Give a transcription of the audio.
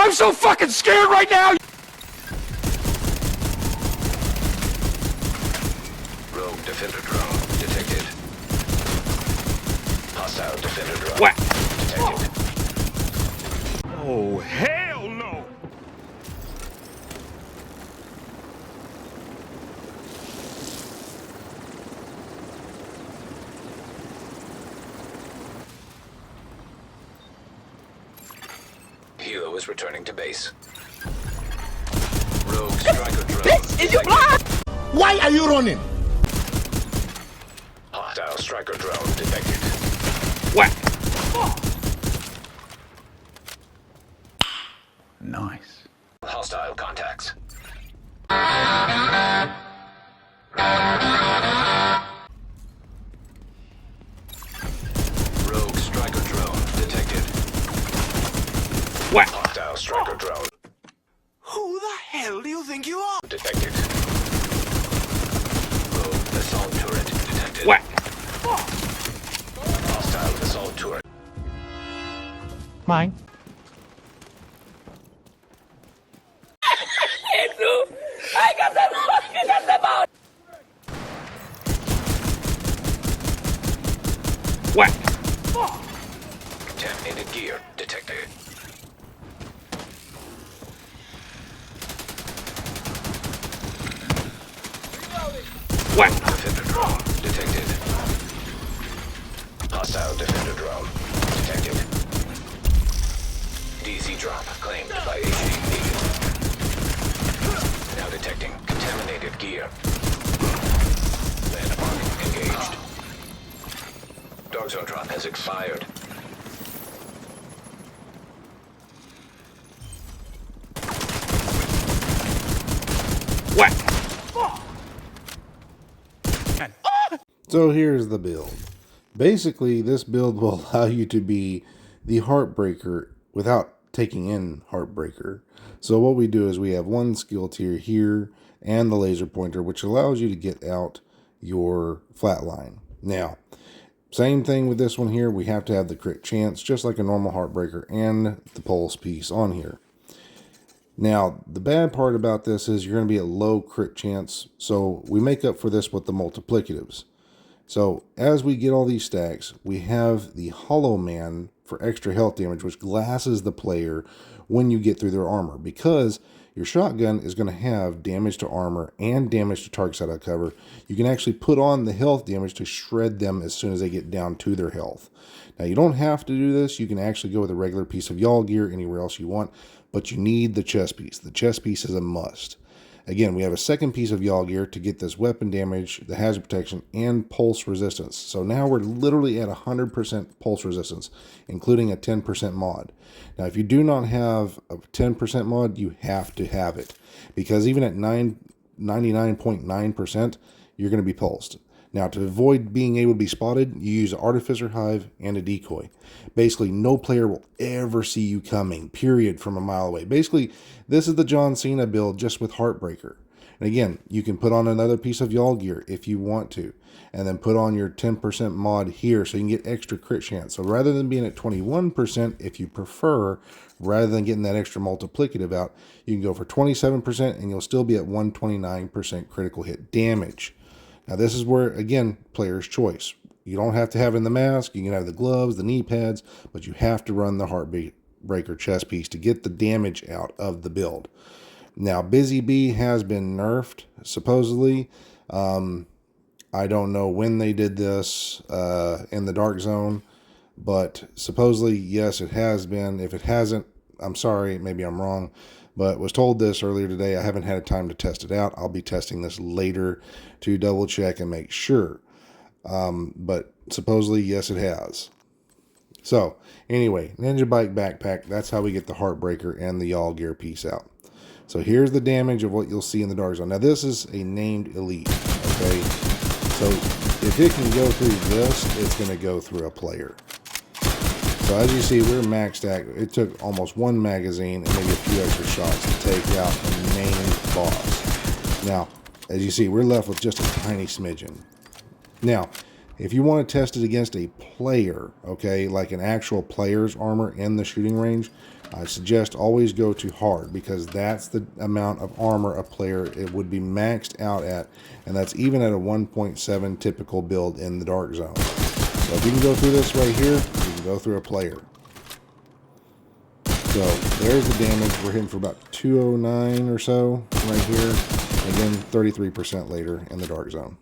I'm so fucking scared right now! Rogue defender drone detected. Hostile defender drone What? detected. Oh, hell no! Hilo is returning to base. Rogue striker drone. Bitch, is you blind? Why are you running? Hostile striker drone detected. What? Nice. Hostile contacts. Rogue striker drone detected. What? Hostile striker drone Who the hell do you think you are? detected. Rogue assault turret detected. What? Hostile assault turret. Mine. What? Contaminated gear detected. What? Defender drone detected. Hostile defender drone detected. DC drop claimed by HD agent. Now detecting contaminated gear. Landmark engaged. Dog zone drop has expired. What? So here's the build. Basically, this build will allow you to be the Heartbreaker without taking in Heartbreaker. So what we do is we have one skill tier here and the laser pointer, which allows you to get out your flatline. Now, same thing with this one here. We have to have the crit chance, just like a normal Heartbreaker, and the pulse piece on here. Now, the bad part about this is you're going to be at low crit chance, so we make up for this with the multiplicatives. So as we get all these stacks, we have the Hollow Man for extra health damage, which glasses the player when you get through their armor, because your shotgun is going to have damage to armor and damage to targets out of cover. You can actually put on the health damage to shred them as soon as they get down to their health. Now, you don't have to do this. You can actually go with a regular piece of Y'all gear anywhere else you want, but you need the chest piece. The chest piece is a must. Again, we have a second piece of Y'all gear to get this weapon damage, the hazard protection, and pulse resistance. So now we're literally at 100% pulse resistance, including a 10% mod. Now, if you do not have a 10% mod, you have to have it, because even at 99.9%, you're going to be pulsed. Now, to avoid being able to be spotted, you use an Artificer Hive and a decoy. Basically, no player will ever see you coming, period, from a mile away. Basically, this is the John Cena build just with Heartbreaker. And again, you can put on another piece of Y'all gear if you want to, and then put on your 10% mod here so you can get extra crit chance. So rather than being at 21%, if you prefer, rather than getting that extra multiplicative out, you can go for 27% and you'll still be at 129% critical hit damage. Now, this is where, again, player's choice. You don't have to have it in the mask. You can have the gloves, the knee pads, but you have to run the Heartbreaker chest piece to get the damage out of the build. Now, Busy Bee has been nerfed, supposedly. I don't know when they did this in the Dark Zone, but supposedly, yes, it has been. If it hasn't, I'm sorry, maybe I'm wrong, but was told this earlier today. I haven't had time to test it out. I'll be testing this later to double check and make sure. But supposedly, yes, it has. So anyway, Ninja Bike backpack, that's how we get the Heartbreaker and the Y'all gear piece out. So here's the damage of what you'll see in the Dark Zone. Now, this is a named elite, okay? So if it can go through this, it's going to go through a player. So as you see, we're maxed out. It took almost one magazine and maybe a few extra shots to take out the main boss. Now, as you see, we're left with just a tiny smidgen. Now, if you want to test it against a player, okay, like an actual player's armor in the shooting range, I suggest always go to hard, because that's the amount of armor a player it would be maxed out at, and that's even at a 1.7 typical build in the dark zone. So if you can go through this right here, you can go through a player. So there's the damage. We're hitting for about 209 or so right here. Again, 33% later in the dark zone.